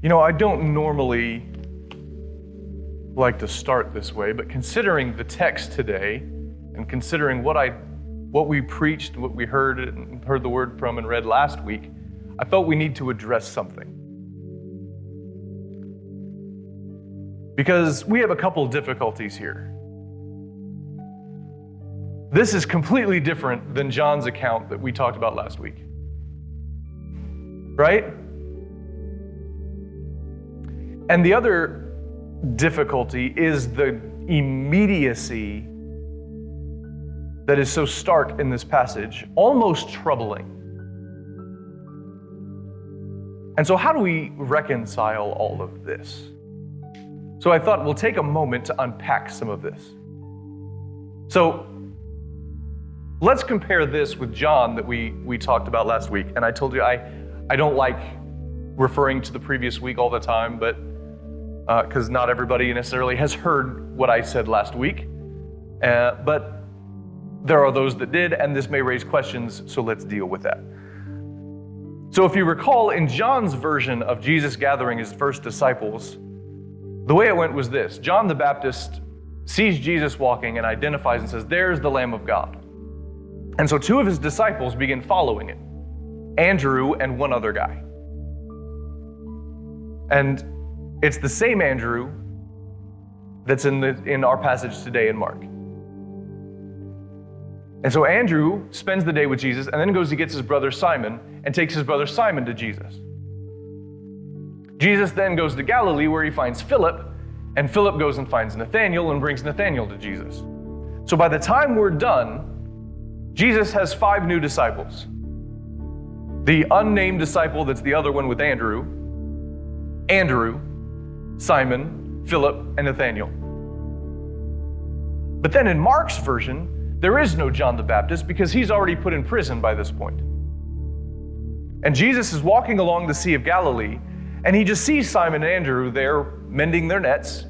You know, I don't normally like to start this way, but considering the text today and considering what we preached, what we heard the word from and read last week, I felt we need to address something. Because we have a couple difficulties here. This is completely different than John's account that we talked about last week. Right? And the other difficulty is the immediacy that is so stark in this passage, almost troubling. And so how do we reconcile all of this? So I thought we'll take a moment to unpack some of this. So let's compare this with John that we talked about last week. And I told you I don't like referring to the previous week all the time, but because not everybody necessarily has heard what I said last week. But there are those that did, and this may raise questions, so let's deal with that. So if you recall, in John's version of Jesus gathering his first disciples, the way it went was this. John the Baptist sees Jesus walking and identifies and says, "There's the Lamb of God." And so two of his disciples begin following it, Andrew and one other guy. And it's the same Andrew that's in our passage today in Mark. And so Andrew spends the day with Jesus and then goes to get his brother Simon and takes his brother Simon to Jesus. Jesus then goes to Galilee where he finds Philip, and Philip goes and finds Nathanael and brings Nathanael to Jesus. So by the time we're done, Jesus has 5 new disciples. The unnamed disciple that's the other one with Andrew, Simon, Philip, and Nathanael. But then in Mark's version, there is no John the Baptist because he's already put in prison by this point. And Jesus is walking along the Sea of Galilee, and he just sees Simon and Andrew there mending their nets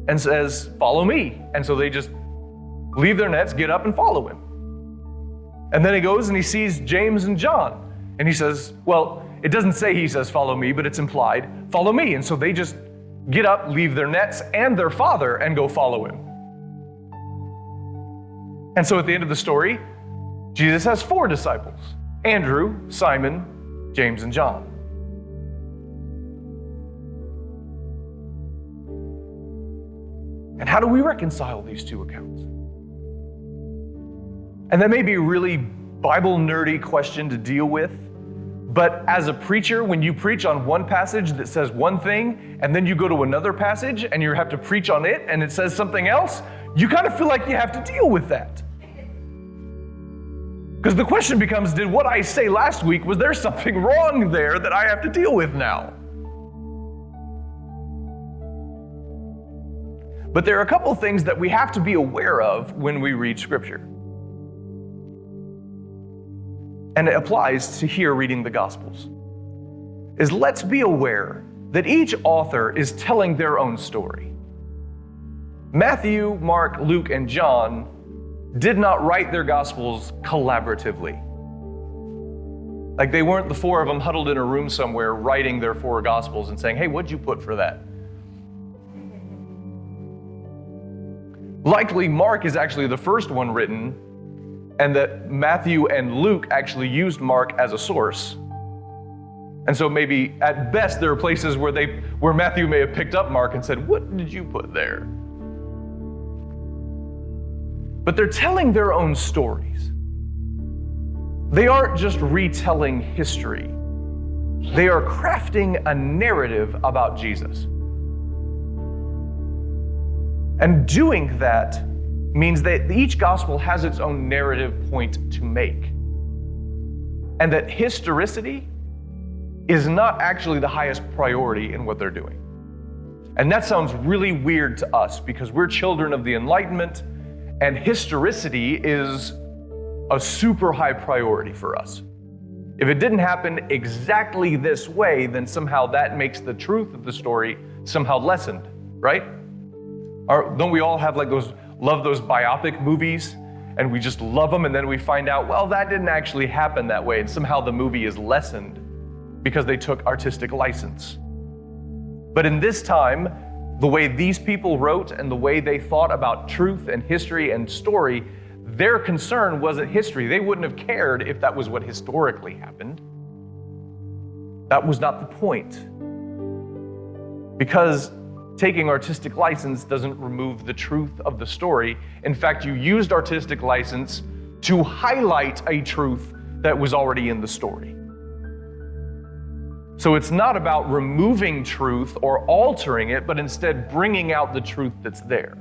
and says, "Follow me." And so they just leave their nets, get up, and follow him. And then he goes and he sees James and John, and he says, well, it doesn't say he says, "Follow me," but it's implied, "Follow me." And so they just get up, leave their nets and their father, and go follow him. And so at the end of the story, Jesus has 4 disciples: Andrew, Simon, James, and John. And how do we reconcile these two accounts? And that may be a really Bible nerdy question to deal with, but as a preacher, when you preach on one passage that says one thing, and then you go to another passage and you have to preach on it and it says something else, you kind of feel like you have to deal with that. Because the question becomes, did what I say last week, was there something wrong there that I have to deal with now? But there are a couple things that we have to be aware of when we read Scripture. And it applies to here reading the Gospels. Is let's be aware that each author is telling their own story. Matthew, Mark, Luke, and John did not write their Gospels collaboratively. Like they weren't the 4 of them huddled in a room somewhere writing their 4 Gospels and saying, "Hey, what'd you put for that?" Likely Mark is actually the first one written, and that Matthew and Luke actually used Mark as a source. And so maybe at best there are places where Matthew may have picked up Mark and said, "What did you put there?" But they're telling their own stories. They aren't just retelling history. They are crafting a narrative about Jesus. And doing that means that each gospel has its own narrative point to make. And that historicity is not actually the highest priority in what they're doing. And that sounds really weird to us because we're children of the Enlightenment, and historicity is a super high priority for us. If it didn't happen exactly this way, then somehow that makes the truth of the story somehow lessened, right? Or don't we all have love those biopic movies, and we just love them, and then we find out, well, that didn't actually happen that way, and somehow the movie is lessened because they took artistic license. But in this time, the way these people wrote and the way they thought about truth and history and story, their concern wasn't history. They wouldn't have cared if that was what historically happened. That was not the point. Because taking artistic license doesn't remove the truth of the story. In fact, you used artistic license to highlight a truth that was already in the story. So it's not about removing truth or altering it, but instead bringing out the truth that's there.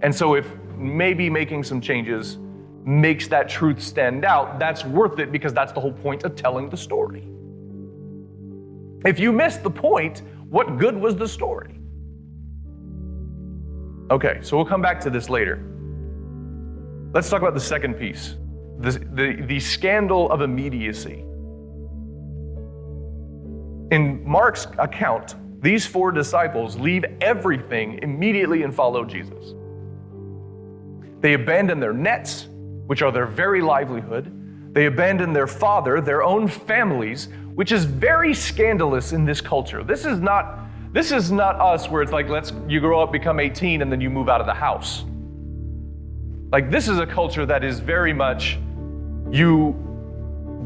And so if maybe making some changes makes that truth stand out, that's worth it because that's the whole point of telling the story. If you miss the point, what good was the story? Okay, so we'll come back to this later. Let's talk about the second piece, the scandal of immediacy. In Mark's account, these 4 disciples leave everything immediately and follow Jesus. They abandon their nets, which are their very livelihood. They abandon their father, their own families, which is very scandalous in this culture. This is not us where it's like, you grow up, become 18, and then you move out of the house. Like, this is a culture that is very much you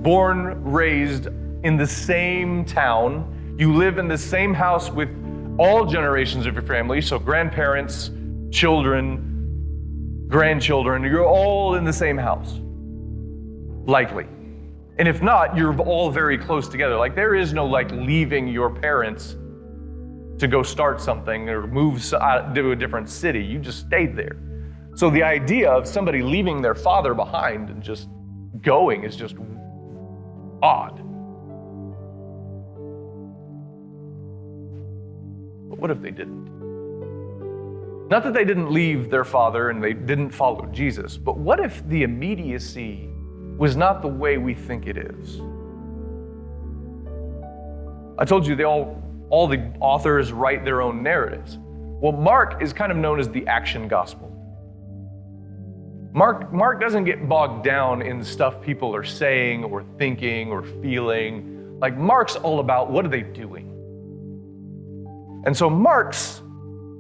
born, raised in the same town. You live in the same house with all generations of your family, so grandparents, children, grandchildren, you're all in the same house, likely. And if not, you're all very close together. Like, there is no leaving your parents to go start something or move to a different city. You just stayed there. So the idea of somebody leaving their father behind and just going is just odd. But what if they didn't? Not that they didn't leave their father and they didn't follow Jesus, but what if the immediacy was not the way we think it is? I told you all the authors write their own narratives. Well, Mark is kind of known as the action gospel. Mark doesn't get bogged down in stuff people are saying or thinking or feeling. Like, Mark's all about what are they doing? And so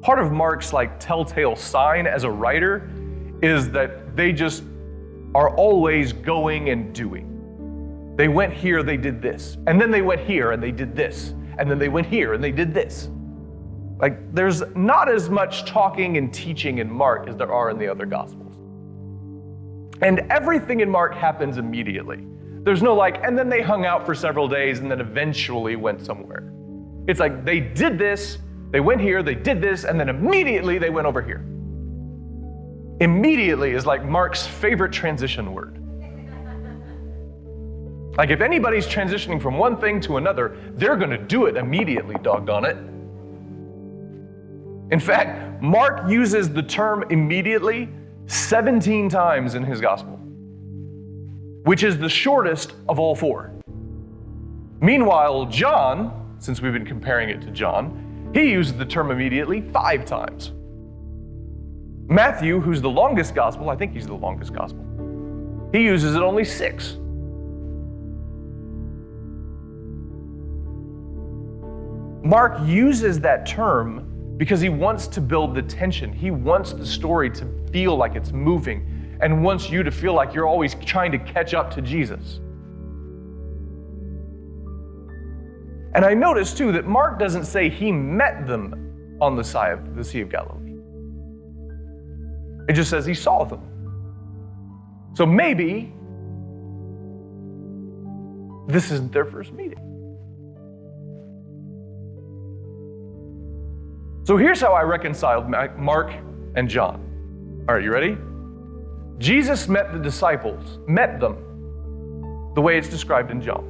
part of Mark's telltale sign as a writer is that they just are always going and doing. They went here, they did this. And then they went here and they did this. And then they went here and they did this. There's not as much talking and teaching in Mark as there are in the other Gospels. And everything in Mark happens immediately. There's no and then they hung out for several days and then eventually went somewhere. It's they did this, they went here, they did this, and then immediately they went over here. Immediately is Mark's favorite transition word. If anybody's transitioning from one thing to another, they're going to do it immediately, doggone it. In fact, Mark uses the term immediately 17 times in his gospel, which is the shortest of all 4. Meanwhile, John, since we've been comparing it to John, he uses the term immediately 5 times. Matthew, who's the longest gospel, I think he's the longest gospel, he uses it only 6. Mark uses that term because he wants to build the tension. He wants the story to feel like it's moving and wants you to feel like you're always trying to catch up to Jesus. And I noticed too that Mark doesn't say he met them on the Sea of Galilee. It just says he saw them. So maybe this isn't their first meeting. So here's how I reconciled Mark and John. All right, you ready? Jesus met them the way it's described in John.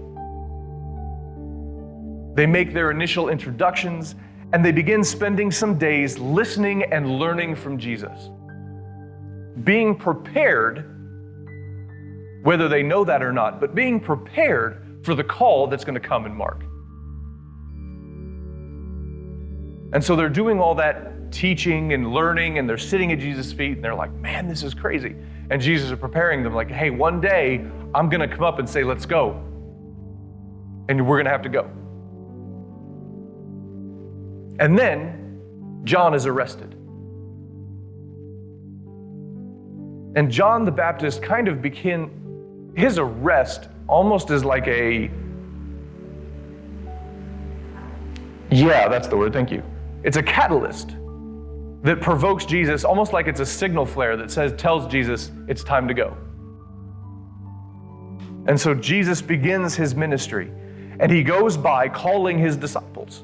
They make their initial introductions and they begin spending some days listening and learning from Jesus. Being prepared, whether they know that or not, but being prepared for the call that's going to come in Mark. And so they're doing all that teaching and learning, and they're sitting at Jesus' feet, and they're like, man, this is crazy. And Jesus is preparing them hey, one day I'm going to come up and say, let's go. And we're going to have to go. And then John is arrested. And John the Baptist kind of his arrest almost as like that's the word, thank you. It's a catalyst that provokes Jesus, almost like it's a signal flare that tells Jesus it's time to go. And so Jesus begins his ministry, and he goes by calling his disciples.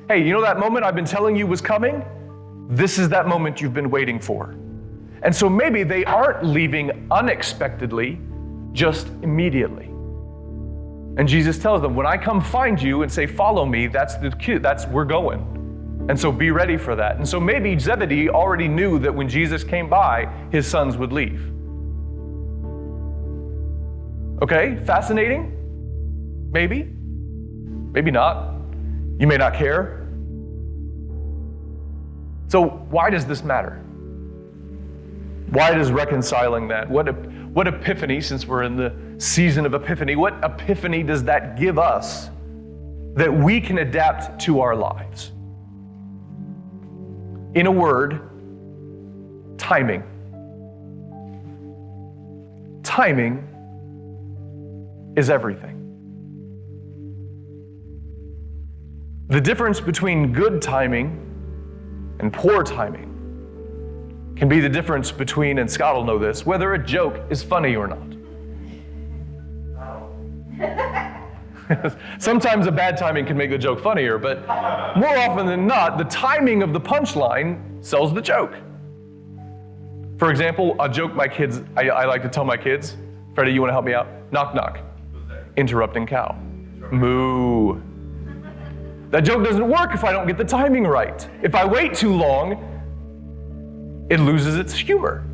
Hey, you know that moment I've been telling you was coming? This is that moment you've been waiting for. And so maybe they aren't leaving unexpectedly, just immediately. And Jesus tells them, when I come find you and say, follow me, that's the cue, we're going. And so be ready for that. And so maybe Zebedee already knew that when Jesus came by, his sons would leave. Okay, fascinating? Maybe, maybe not. You may not care. So why does this matter? Why does reconciling that? What epiphany, since we're in the season of epiphany, what epiphany does that give us that we can adapt to our lives? In a word, timing. Timing is everything. The difference between good timing and poor timing can be the difference between, and Scott will know this, whether a joke is funny or not. Sometimes a bad timing can make the joke funnier, but more often than not, the timing of the punchline sells the joke. For example, a joke I like to tell my kids, Freddie, you want to help me out? Knock, knock. Interrupting cow. Moo. That joke doesn't work if I don't get the timing right. If I wait too long, it loses its humor.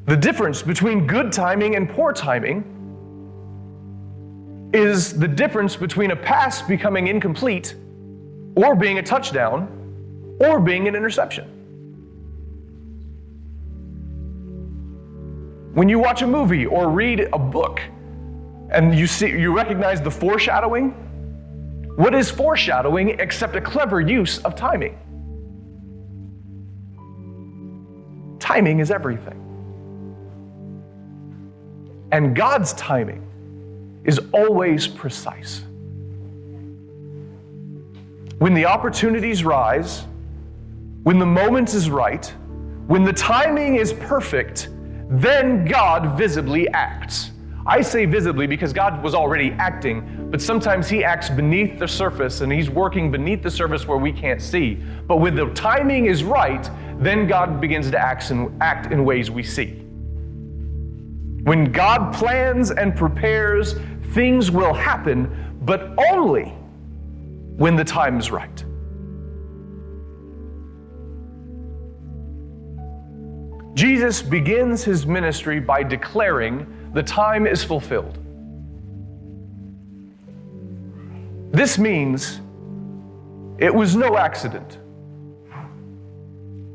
The difference between good timing and poor timing is the difference between a pass becoming incomplete or being a touchdown or being an interception. When you watch a movie or read a book and you recognize the foreshadowing, what is foreshadowing except a clever use of timing? Timing is everything. And God's timing is always precise. When the opportunities rise, when the moment is right, when the timing is perfect, then God visibly acts. I say visibly because God was already acting, but sometimes he acts beneath the surface and he's working beneath the surface where we can't see. But when the timing is right, then God begins to act in ways we see. When God plans and prepares, things will happen, but only when the time is right. Jesus begins his ministry by declaring the time is fulfilled. This means it was no accident.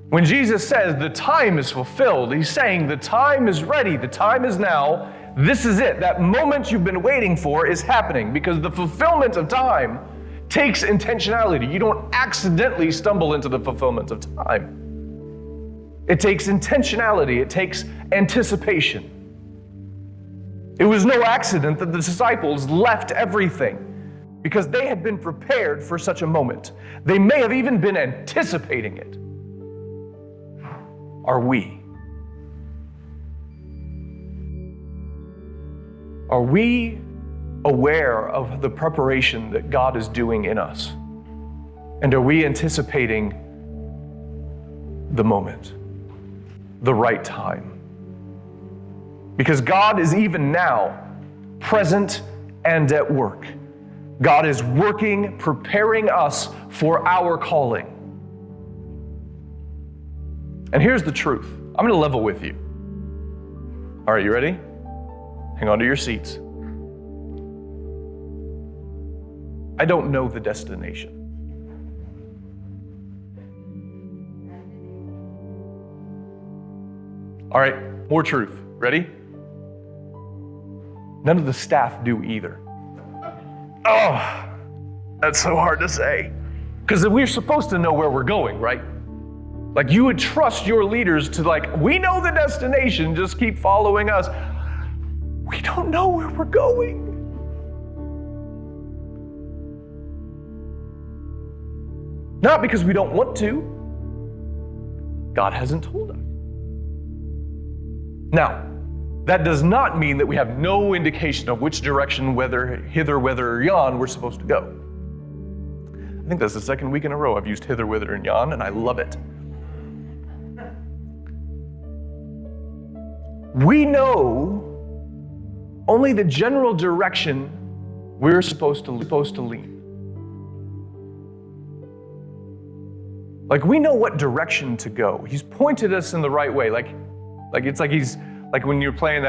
When Jesus says the time is fulfilled, he's saying the time is ready, the time is now, this is it. That moment you've been waiting for is happening because the fulfillment of time takes intentionality. You don't accidentally stumble into the fulfillment of time. It takes intentionality, it takes anticipation. It was no accident that the disciples left everything because they had been prepared for such a moment. They may have even been anticipating it. Are we? Are we aware of the preparation that God is doing in us? And are we anticipating the moment, the right time? Because God is even now present and at work. God is working, preparing us for our calling. And here's the truth. I'm going to level with you. All right, you ready? Hang on to your seats. I don't know the destination. All right, more truth. Ready? None of the staff do either. Oh, that's so hard to say. Because we're supposed to know where we're going, right? Like you would trust your leaders to we know the destination, just keep following us. We don't know where we're going. Not because we don't want to. God hasn't told us. Now, that does not mean that we have no indication of which direction, whether hither, whither, or yon, we're supposed to go. I think that's the second week in a row I've used hither, whither, and yon, and I love it. We know only the general direction we're supposed to lean. We know what direction to go. He's pointed us in the right way. He's when you're playing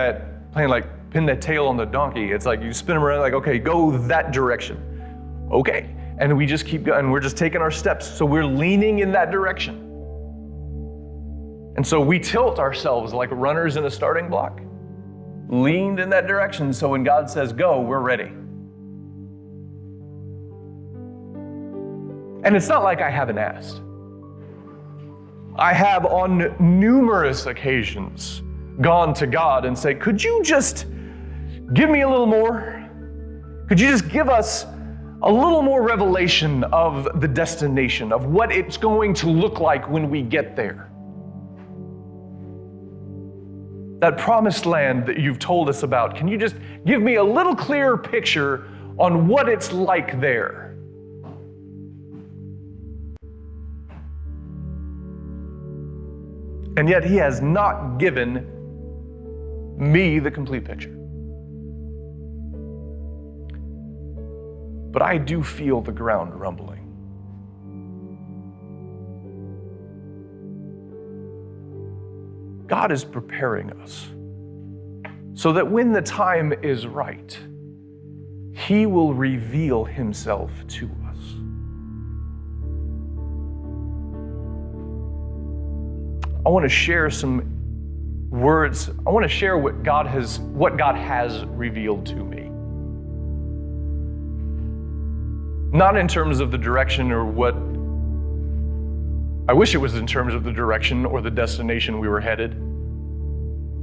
pin that tail on the donkey. It's like you spin him around, okay, go that direction. Okay. And we just keep going. We're just taking our steps. So we're leaning in that direction. And so we tilt ourselves like runners in a starting block, leaned in that direction. So when God says go, we're ready. And it's not like I haven't asked. I have on numerous occasions gone to God and say, could you just give me a little more? Could you just give us a little more revelation of the destination, of what it's going to look like when we get there? That promised land that you've told us about, can you just give me a little clearer picture on what it's like there? And yet he has not given me the complete picture. But I do feel the ground rumbling. God is preparing us so that when the time is right, he will reveal himself to us. I want to share some words. I want to share what God has revealed to me. Not in terms of the direction or what, I wish it was in terms of the direction or the destination we were headed,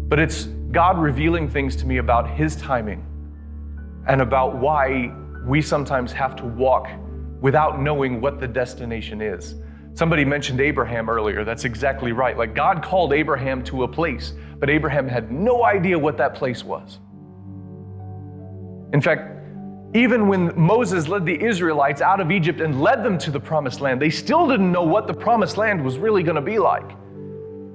but it's God revealing things to me about his timing and about why we sometimes have to walk without knowing what the destination is. Somebody mentioned Abraham earlier. That's exactly right. God called Abraham to a place, but Abraham had no idea what that place was. In fact, even when Moses led the Israelites out of Egypt and led them to the promised land, they still didn't know what the promised land was really going to be like.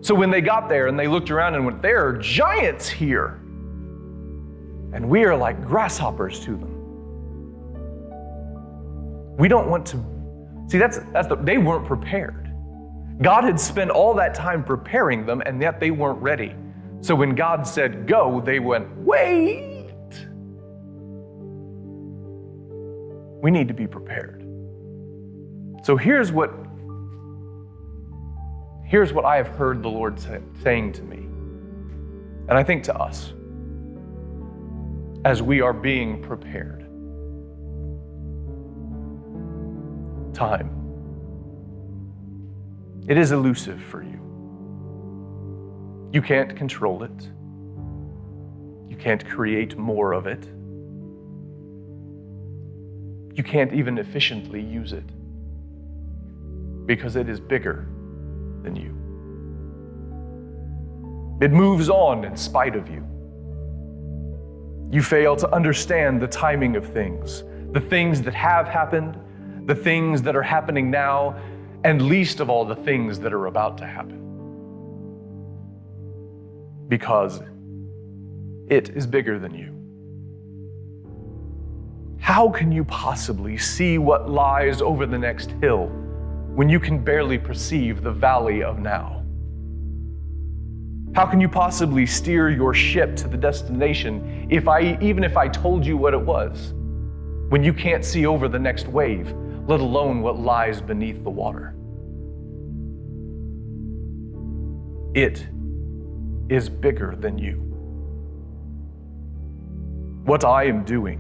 So when they got there and they looked around and went, there are giants here, and we are like grasshoppers to them. We don't want to. See, they weren't prepared. God had spent all that time preparing them, and yet they weren't ready. So when God said go, they went, wait. We need to be prepared. So here's what I have heard the Lord saying to me, and I think to us, as we are being prepared. Time. It is elusive for you. You can't control it. You can't create more of it. You can't even efficiently use it because it is bigger than you. It moves on in spite of you. You fail to understand the timing of things, the things that have happened, the things that are happening now, and least of all, the things that are about to happen. Because it is bigger than you. How can you possibly see what lies over the next hill when you can barely perceive the valley of now? How can you possibly steer your ship to the destination even if I told you what it was, when you can't see over the next wave, let alone what lies beneath the water? It is bigger than you. What I am doing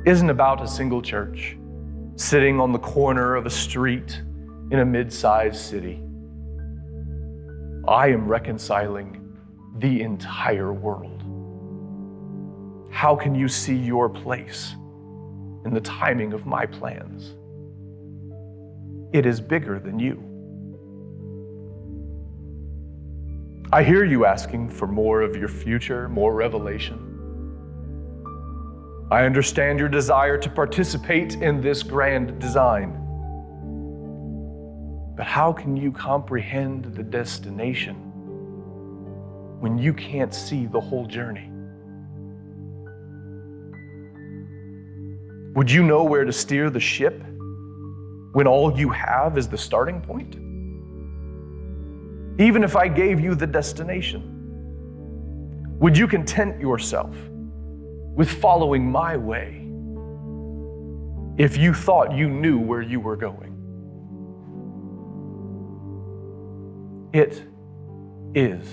isn't about a single church sitting on the corner of a street in a mid-sized city. I am reconciling the entire world. How can you see your place in the timing of my plans? It is bigger than you. I hear you asking for more of your future, more revelation. I understand your desire to participate in this grand design. But how can you comprehend the destination when you can't see the whole journey? Would you know where to steer the ship when all you have is the starting point? Even if I gave you the destination, would you content yourself with following my way if you thought you knew where you were going? It is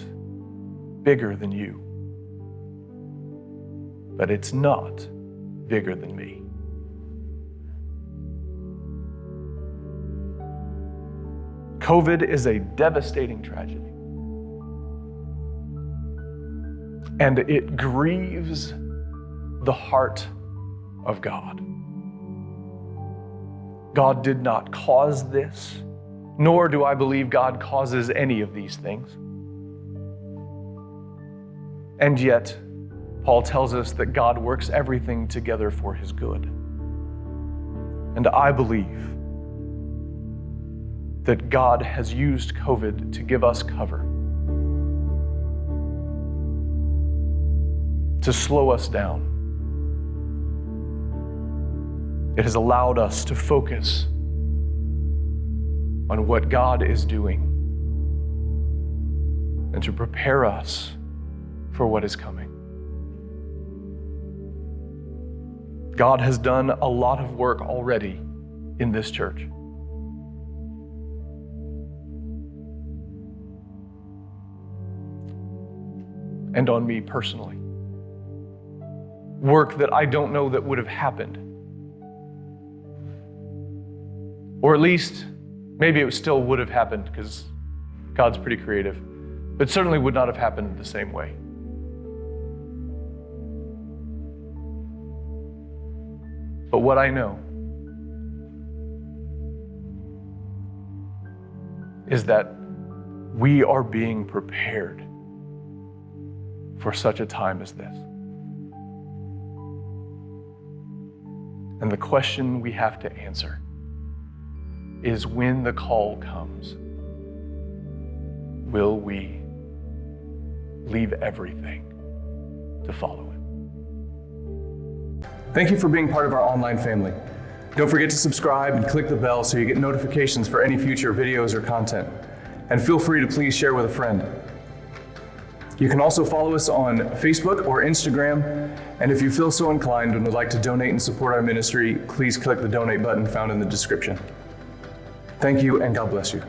bigger than you, but it's not bigger than me. COVID is a devastating tragedy, and it grieves the heart of God. God did not cause this, nor do I believe God causes any of these things. And yet, Paul tells us that God works everything together for his good. And I believe that God has used COVID to give us cover, to slow us down. It has allowed us to focus on what God is doing and to prepare us for what is coming. God has done a lot of work already in this church. And on me personally. Work that I don't know that would have happened. Or at least, maybe it still would have happened because God's pretty creative, but certainly would not have happened the same way. But what I know is that we are being prepared for such a time as this. And the question we have to answer is, when the call comes, will we leave everything to follow it? Thank you for being part of our online family. Don't forget to subscribe and click the bell so you get notifications for any future videos or content. And feel free to please share with a friend. You can also follow us on Facebook or Instagram, and if you feel so inclined and would like to donate and support our ministry, please click the donate button found in the description. Thank you, and God bless you.